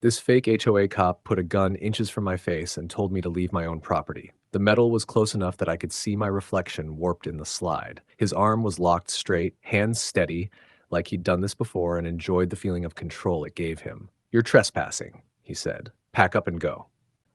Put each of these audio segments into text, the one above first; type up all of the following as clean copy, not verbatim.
This fake HOA cop put a gun inches from my face and told me to leave my own property. The metal was close enough that I could see my reflection warped in the slide. His arm was locked straight, hands steady, like he'd done this before and enjoyed the feeling of control it gave him. "You're trespassing," he said. "Pack up and go."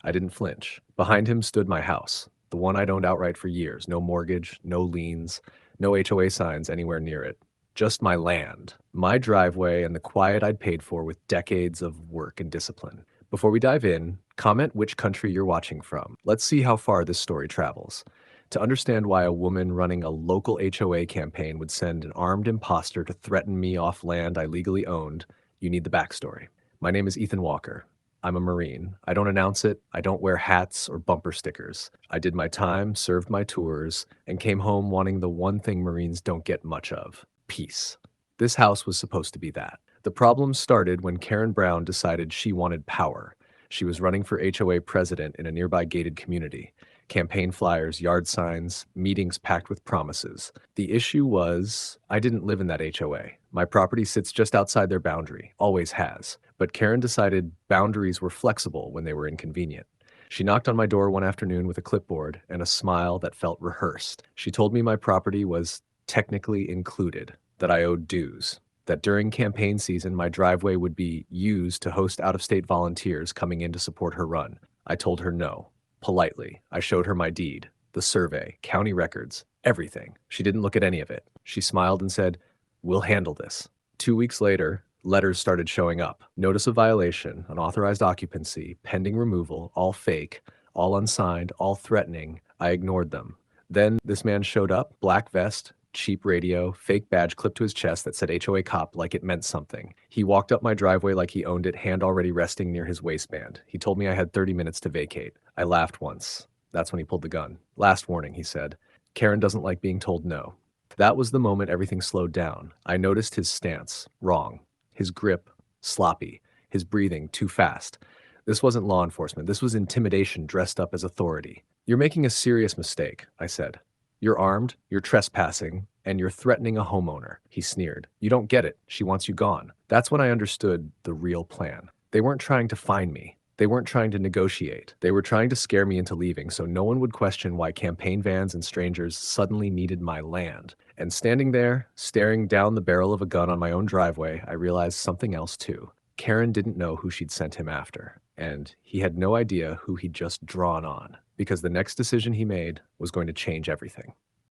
I didn't flinch. Behind him stood my house, the one I'd owned outright for years. No mortgage, no liens, no HOA signs anywhere near it. Just my land, my driveway, and the quiet I'd paid for with decades of work and discipline. Before we dive in, comment which country you're watching from. Let's see how far this story travels. To understand why a woman running a local HOA campaign would send an armed imposter to threaten me off land I legally owned, you need the backstory. My name is Ethan Walker. I'm a Marine. I don't announce it. I don't wear hats or bumper stickers. I did my time, served my tours, and came home wanting the one thing Marines don't get much of: peace. This house was supposed to be that. The problem started when Karen Brown decided she wanted power. She was running for HOA president in a nearby gated community. Campaign flyers, yard signs, meetings packed with promises. The issue was, I didn't live in that HOA. My property sits just outside their boundary, always has. But Karen decided boundaries were flexible when they were inconvenient. She knocked on my door one afternoon with a clipboard and a smile that felt rehearsed. She told me my property was technically included, that I owed dues, that during campaign season my driveway would be used to host out-of-state volunteers coming in to support her run. I told her no. Politely, I showed her my deed, the survey, county records, everything. She didn't look at any of it. She smiled and said, "We'll handle this." 2 weeks later, letters started showing up. Notice of violation, unauthorized occupancy, pending removal, all fake, all unsigned, all threatening. I ignored them. Then this man showed up, black vest, cheap radio, fake badge clipped to his chest that said HOA cop like it meant something. He walked up my driveway like he owned it, hand already resting near his waistband. He told me I had 30 minutes to vacate. I laughed once. That's when he pulled the gun. "Last warning," he said. "Karen doesn't like being told no." That was the moment everything slowed down. I noticed his stance, wrong. His grip, sloppy. His breathing, too fast. This wasn't law enforcement. This was intimidation dressed up as authority. "You're making a serious mistake," I said. "You're armed, you're trespassing, and you're threatening a homeowner," he sneered. "You don't get it. She wants you gone." That's when I understood the real plan. They weren't trying to find me. They weren't trying to negotiate. They were trying to scare me into leaving so no one would question why campaign vans and strangers suddenly needed my land. And standing there, staring down the barrel of a gun on my own driveway, I realized something else too. Karen didn't know who she'd sent him after, and he had no idea who he'd just drawn on, because the next decision he made was going to change everything.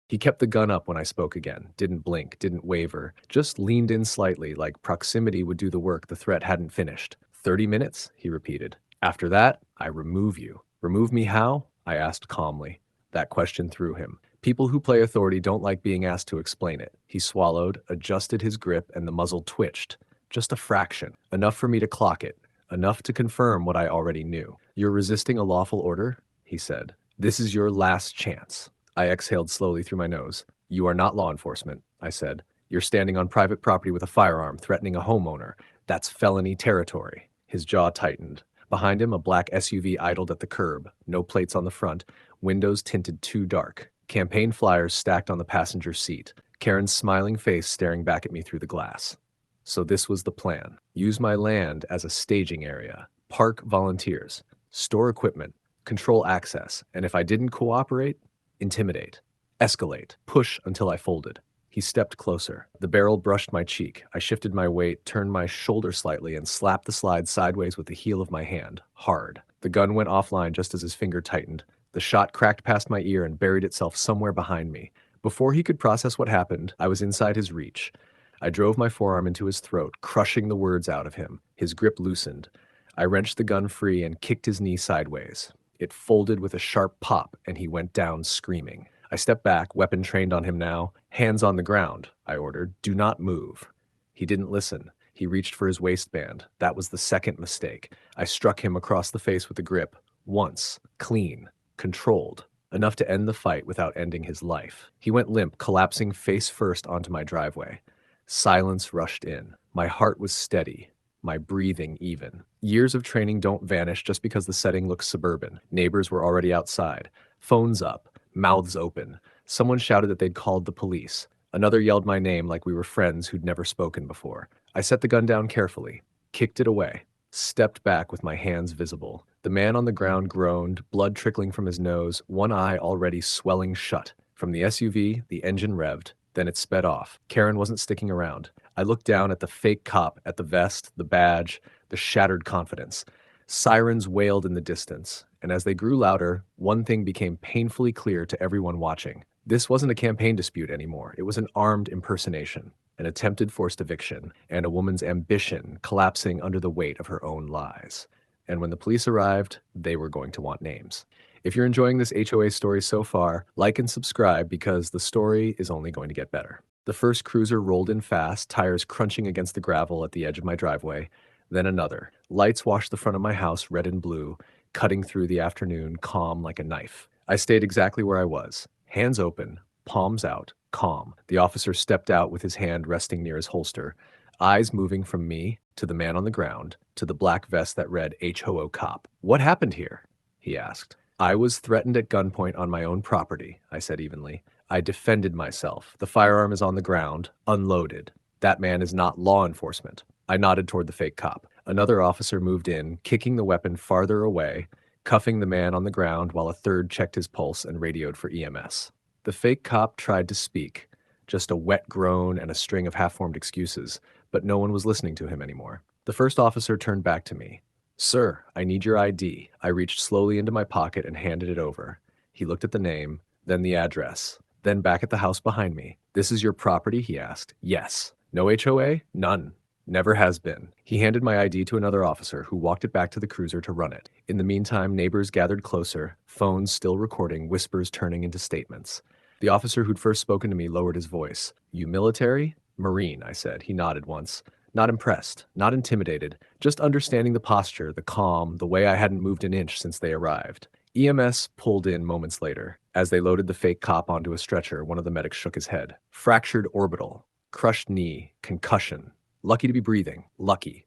He kept the gun up when I spoke again, didn't blink, didn't waver, just leaned in slightly like proximity would do the work the threat hadn't finished. 30 minutes, he repeated. "After that, I remove you." "Remove me how?" I asked calmly. That question threw him. People who play authority don't like being asked to explain it. He swallowed, adjusted his grip, and the muzzle twitched. Just a fraction. Enough for me to clock it. Enough to confirm what I already knew. "You're resisting a lawful order," he said. "This is your last chance." I exhaled slowly through my nose. "You are not law enforcement," I said. "You're standing on private property with a firearm, threatening a homeowner. That's felony territory." His jaw tightened. Behind him, a black SUV idled at the curb, no plates on the front, windows tinted too dark, campaign flyers stacked on the passenger seat, Karen's smiling face staring back at me through the glass. So this was the plan. Use my land as a staging area, park volunteers, store equipment, control access, and if I didn't cooperate, intimidate, escalate, push until I folded. He stepped closer. The barrel brushed my cheek. I shifted my weight, turned my shoulder slightly, and slapped the slide sideways with the heel of my hand, hard. The gun went offline just as his finger tightened. The shot cracked past my ear and buried itself somewhere behind me. Before he could process what happened, I was inside his reach. I drove my forearm into his throat, crushing the words out of him. His grip loosened. I wrenched the gun free and kicked his knee sideways. It folded with a sharp pop, and he went down screaming. I stepped back, weapon trained on him now. "Hands on the ground," I ordered. "Do not move." He didn't listen. He reached for his waistband. That was the second mistake. I struck him across the face with the grip. Once. Clean. Controlled. Enough to end the fight without ending his life. He went limp, collapsing face first onto my driveway. Silence rushed in. My heart was steady. My breathing even. Years of training don't vanish just because the setting looks suburban. Neighbors were already outside. Phones up. Mouths open. Someone shouted that they'd called the police. Another yelled my name like we were friends who'd never spoken before. I set the gun down carefully, kicked it away. stepped back with my hands visible. The man on the ground groaned, blood trickling from his nose, one eye already swelling shut. From the SUV, the engine revved. Then it sped off. Karen wasn't sticking around. I looked down at the fake cop, at the vest, the badge, the shattered confidence. Sirens wailed in the distance, and as they grew louder, one thing became painfully clear to everyone watching. This wasn't a campaign dispute anymore. It was an armed impersonation, an attempted forced eviction, and a woman's ambition collapsing under the weight of her own lies. And when the police arrived, they were going to want names. If you're enjoying this HOA story so far, like and subscribe because the story is only going to get better. The first cruiser rolled in fast, tires crunching against the gravel at the edge of my driveway. Then another. Lights washed the front of my house red and blue, cutting through the afternoon calm like a knife. I stayed exactly where I was, hands open, palms out, calm. The officer stepped out with his hand resting near his holster, eyes moving from me to the man on the ground to the black vest that read HOA cop. "What happened here?" he asked. "I was threatened at gunpoint on my own property," I said evenly. "I defended myself. The firearm is on the ground, unloaded. That man is not law enforcement." I nodded toward the fake cop. Another officer moved in, kicking the weapon farther away, cuffing the man on the ground while a third checked his pulse and radioed for EMS. The fake cop tried to speak, just a wet groan and a string of half-formed excuses, but no one was listening to him anymore. The first officer turned back to me. "Sir, I need your ID." I reached slowly into my pocket and handed it over. He looked at the name, then the address, then back at the house behind me. "This is your property?" he asked. "Yes." "No HOA?" "None. Never has been." He handed my ID to another officer who walked it back to the cruiser to run it. In the meantime, neighbors gathered closer, phones still recording, whispers turning into statements. The officer who'd first spoken to me lowered his voice. "You military?" "Marine," I said. He nodded once. Not impressed, not intimidated, just understanding the posture, the calm, the way I hadn't moved an inch since they arrived. EMS pulled in moments later. As they loaded the fake cop onto a stretcher, one of the medics shook his head. "Fractured orbital, crushed knee, concussion. Lucky to be breathing. Lucky."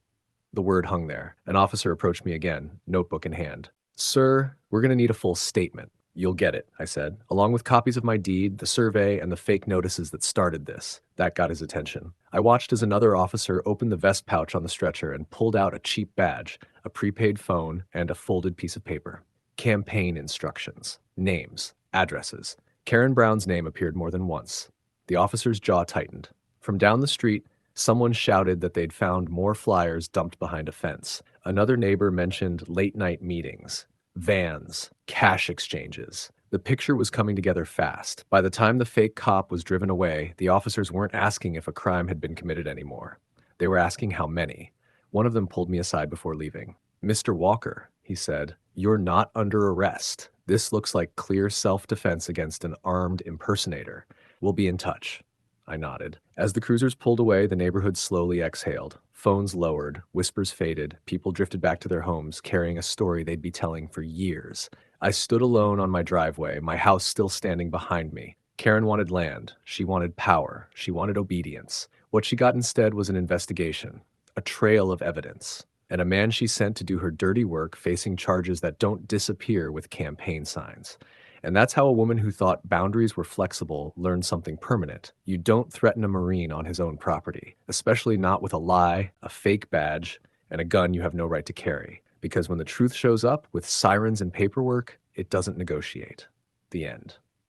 The word hung there. An officer approached me again, notebook in hand. "Sir, we're going to need a full statement." "You'll get it," I said, "along with copies of my deed, the survey, and the fake notices that started this." That got his attention. I watched as another officer opened the vest pouch on the stretcher and pulled out a cheap badge, a prepaid phone, and a folded piece of paper. Campaign instructions. Names. Addresses. Karen Brown's name appeared more than once. The officer's jaw tightened. From down the street, someone shouted that they'd found more flyers dumped behind a fence. Another neighbor mentioned late-night meetings, vans, cash exchanges. The picture was coming together fast. By the time the fake cop was driven away, the officers weren't asking if a crime had been committed anymore. They were asking how many. One of them pulled me aside before leaving. "Mr. Walker," he said, "you're not under arrest. This looks like clear self-defense against an armed impersonator. We'll be in touch." I nodded. As the cruisers pulled away, the neighborhood slowly exhaled. Phones lowered, whispers faded, people drifted back to their homes, carrying a story they'd be telling for years. I stood alone on my driveway, my house still standing behind me. Karen wanted land. She wanted power. She wanted obedience. What she got instead was an investigation, a trail of evidence, and a man she sent to do her dirty work facing charges that don't disappear with campaign signs. And that's how a woman who thought boundaries were flexible learned something permanent. You don't threaten a Marine on his own property, especially not with a lie, a fake badge, and a gun you have no right to carry. Because when the truth shows up with sirens and paperwork, it doesn't negotiate. The end.